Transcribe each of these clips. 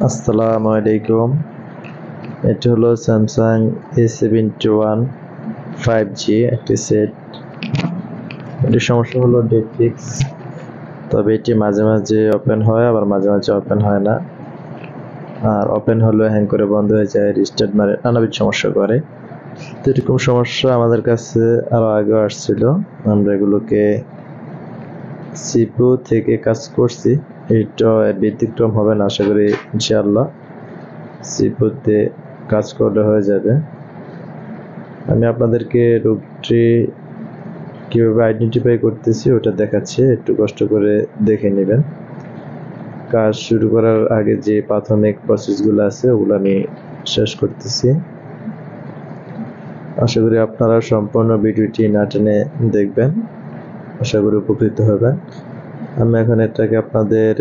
আসসালামু আলাইকুম। এটা হলো স্যামসাং A71 5G একটি সেট। এটির সমস্যা হলো ডেট ফিক্স, তবে এটি মাঝে মাঝে ওপেন হয় আবার মাঝে মাঝে ওপেন হয় না। আর ওপেন হলে হ্যাং করে বন্ধ হয়ে যায়, রিস্টার্ট মারে, নানাবিধ সমস্যা করে। তো এরকম সমস্যা আমাদের কাছে আরও আগে আসছিল। আমরা এগুলোকে সিপু থেকে কাজ করছি। এটা ব্যতিক্রম হবে না আশা করি ইনশাআল্লাহ। সিপুতে কাজ করলে হয়ে যাবে। আমি আপনাদেরকে রোগটি কীভাবে আইডেন্টিফাই করতেছি ওটা দেখাচ্ছি, একটু কষ্ট করে দেখে নেবেন। কাজ শুরু করার আগে যে প্রাথমিক প্রসেসগুলো আছে ওগুলো আমি শেষ করতেছি। আশা করি আপনারা সম্পূর্ণ ভিডিওটি না টেনে দেখবেন, আশা করি উপকৃত হবেন। আমি এখন এটাকে আপনাদের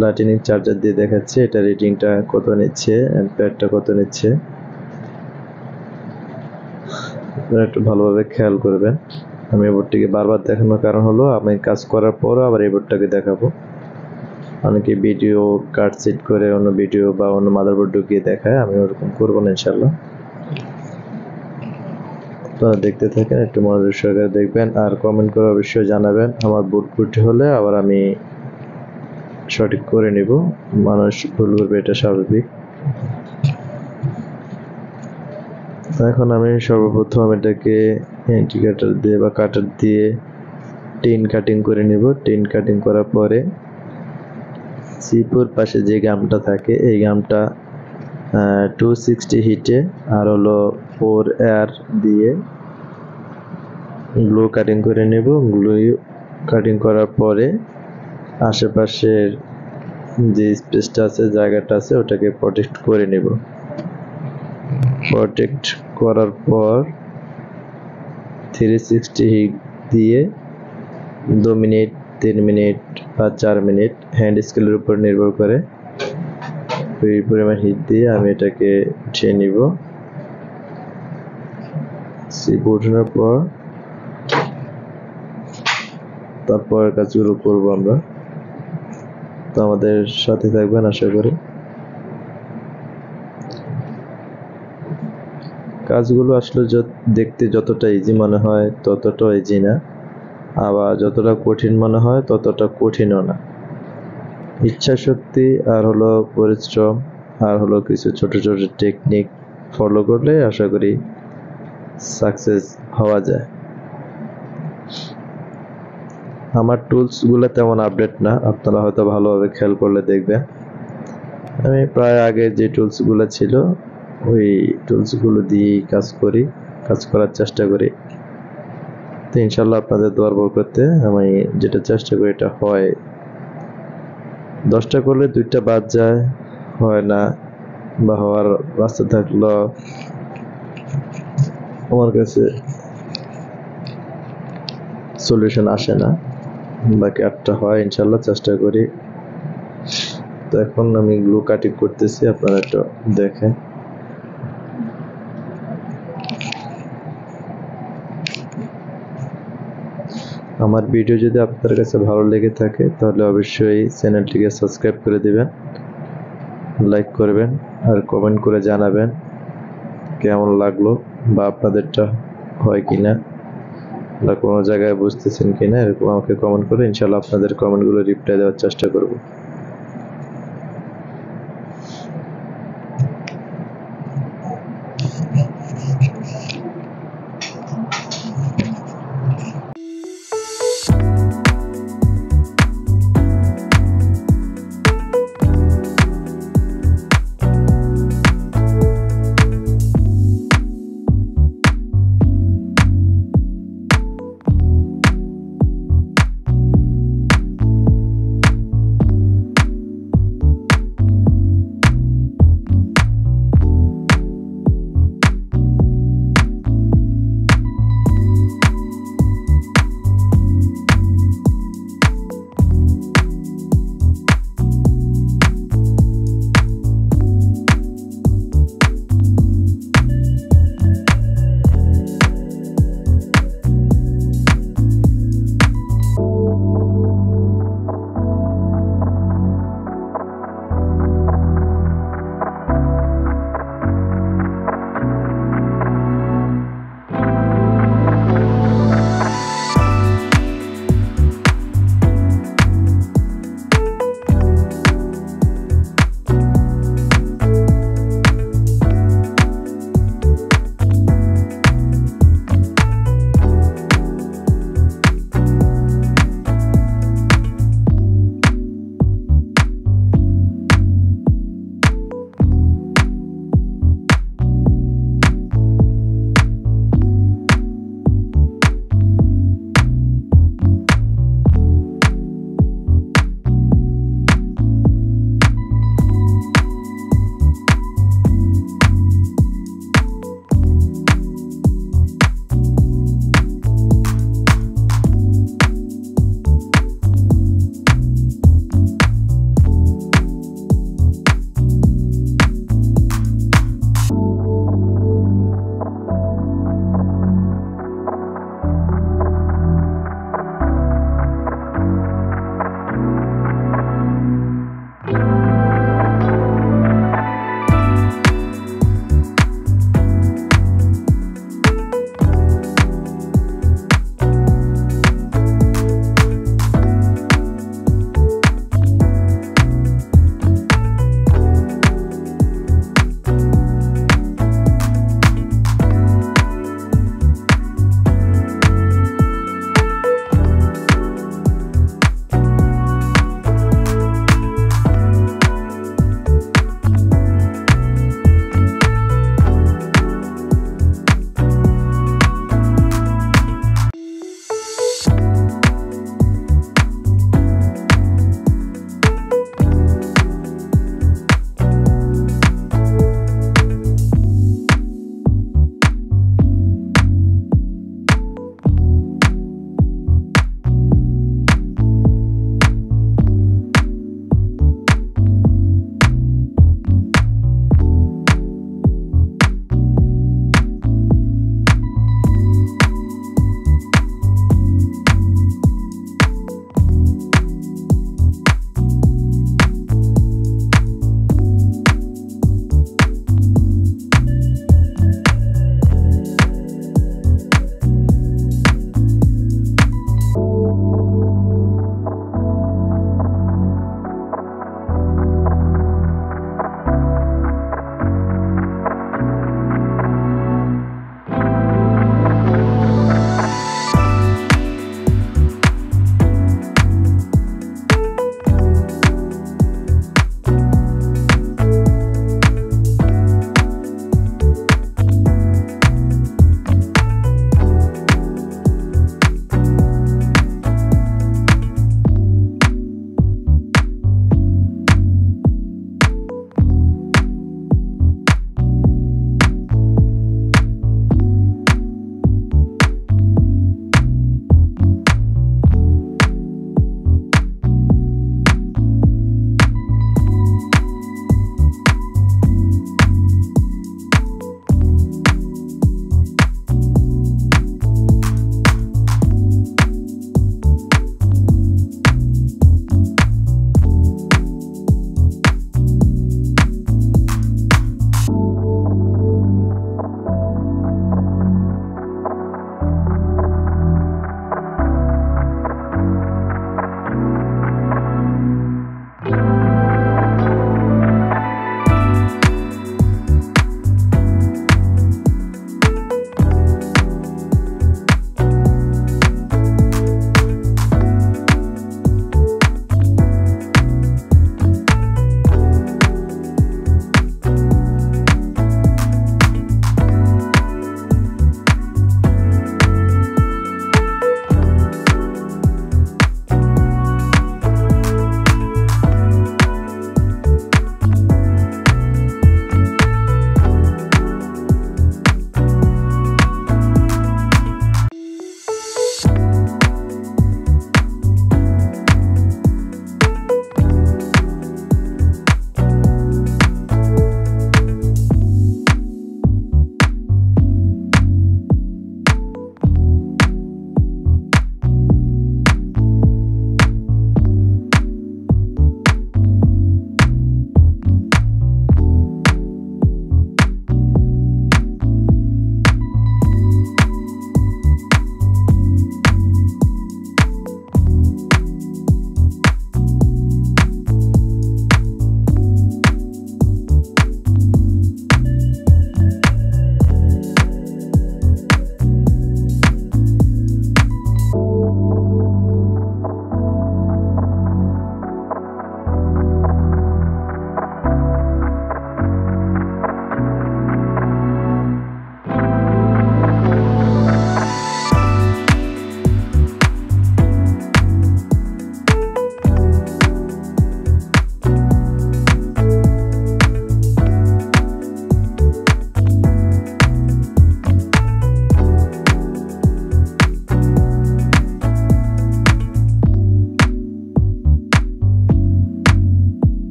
লাইটনিং চার্জার দিয়ে দেখাচ্ছি, এটা রিডিংটা কত নিচ্ছে, অ্যাম্পিয়ারটা কত নিচ্ছে, আপনারা একটু ভালোভাবে খেয়াল করবেন। আমি এই বোর্ডটিকে বারবার দেখানোর কারণ হলো আমি কাজ করার পরও আবার এই বোর্ডটাকে দেখাবো। অনেকে ভিডিও কাট সেট করে অন্য ভিডিও বা অন্য মাদারবোর্ড ঢুকিয়ে দেখায়, আমি ওরকম করবো না ইনশাল্লাহ। আপনারা দেখতে থাকেন, একটু মনোযোগ সহকারে দেখবেন আর কমেন্ট করে অবশ্যই জানাবেন। আমার বোর্ড ত্রুটি হলে আবার আমি সঠিক করে নিব, মানুষ ভুল করবে, এটা স্বাভাবিক। এখন আমি সর্বপ্রথম এটাকে ইন্ডিকেটর দিয়ে বা কাটার দিয়ে টিন কাটিং করে নিব। টিন কাটিং করার পরে সিপুর পাশে যে গামটা থাকে এই গামটা 260 হিটে আর হলো 4 এয়ার দিয়ে গ্লু কাটিং করে নেব। গ্লু কাটিং করার পরে আশেপাশের যে স্পেসটা আছে, জায়গাটা আছে, ওটাকে প্রটেক্ট করে নেব। প্রটেক্ট করার পর 360 হিট দিয়ে 2 মিনিট, 3 মিনিট বা 4 মিনিট, হ্যান্ড স্কেলের উপর নির্ভর করে এই পরিমাণ হিট দিয়ে আমি এটাকে উঠিয়ে নিব। সিপ উঠানোর পর তারপরের কাজগুলো করব আমরা। তো আমাদের সাথে থাকবেন আশা করি। কাজগুলো আসলে দেখতে যতটা ইজি মনে হয় ততটা ইজি না, আবার যতটা কঠিন মনে হয় ততটা কঠিনও না। ইচ্ছা শক্তি আর হলো পরিশ্রম আর হলো কিছু ছোট ছোট টেকনিক ফলো করলে আশা করি সাকসেস হওয়া যায়। আমার টুলসগুলো তেমন আপডেট না, আপনারা হয়তো ভালোভাবে খেয়াল করলে দেখবেন। আমি প্রায় আগে যে টুলসগুলো ছিল ওই টুলসগুলো দিয়েই কাজ করার চেষ্টা করি। তো ইনশাল্লাহ আপনাদের দোয়ার বরকতে আমি যেটা চেষ্টা করি এটা হয়। 10টা করলে 2টা বাদ যায়, হয় না, বা হওয়ার রাস্তা থাকলেও আমার কাছে সলিউশন আসে না, বাকি 8টা হয় ইনশাল্লাহ, চেষ্টা করি। তো এখন আমি গ্লু কাটিং করতেছি, আপনারা একটু দেখেন। আমার ভিডিও যদি আপনাদের কাছে ভালো লেগে থাকে তাহলে অবশ্যই চ্যানেলটিকে সাবস্ক্রাইব করে দিবেন, লাইক করবেন আর কমেন্ট করে জানাবেন কেমন লাগলো বা আপনাদেরটা হয় কিনা বা কোনো জায়গায় বুঝতেছেন কিনা, এরকম আমাকে কমেন্ট করে ইনশাল্লাহ আপনাদের কমেন্টগুলো রিপ্লাই দেওয়ার চেষ্টা করব।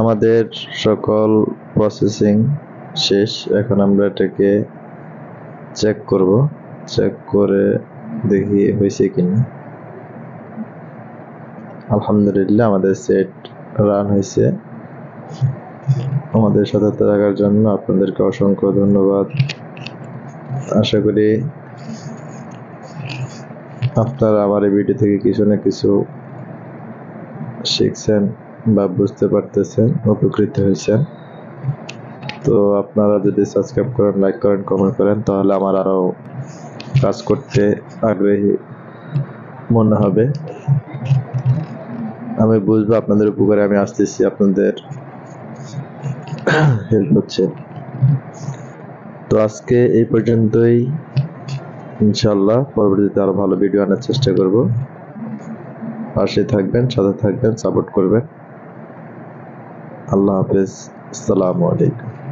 আমাদের সকল প্রসেসিং শেষ। এখন আমরা এটাকে চেক করব, চেক করে দেখি হয়েছে কিনা। আলহামদুলিল্লাহ আমাদের সেট রান হয়েছে। আমাদের সাথে থাকার জন্য আপনাদেরকে অসংখ্য ধন্যবাদ। আশা করি আপনারা আমার এই ভিডিও থেকে কিছু না কিছু শিখছেন বা বুঝতে পারতেছেন, উপকৃত হয়েছেন। তো আপনারা যদি সাবস্ক্রাইব করেন, লাইক করেন, কমেন্ট করেন, তাহলে আমার আরো কাজ করতে আগ্রহী মনে হবে। আমি বুঝবো আপনাদের উপকারে আমি আসতেছি, আপনাদের হেল্প হচ্ছে। তো আজকে এই পর্যন্তই। ইনশাআল্লাহ পরবর্তীতে আরো ভালো ভিডিও আনার চেষ্টা করব। পাশে থাকবেন, সাথে থাকবেন, সাপোর্ট করবেন। আল্লাহ হাফেজ। আসসালামু আলাইকুম।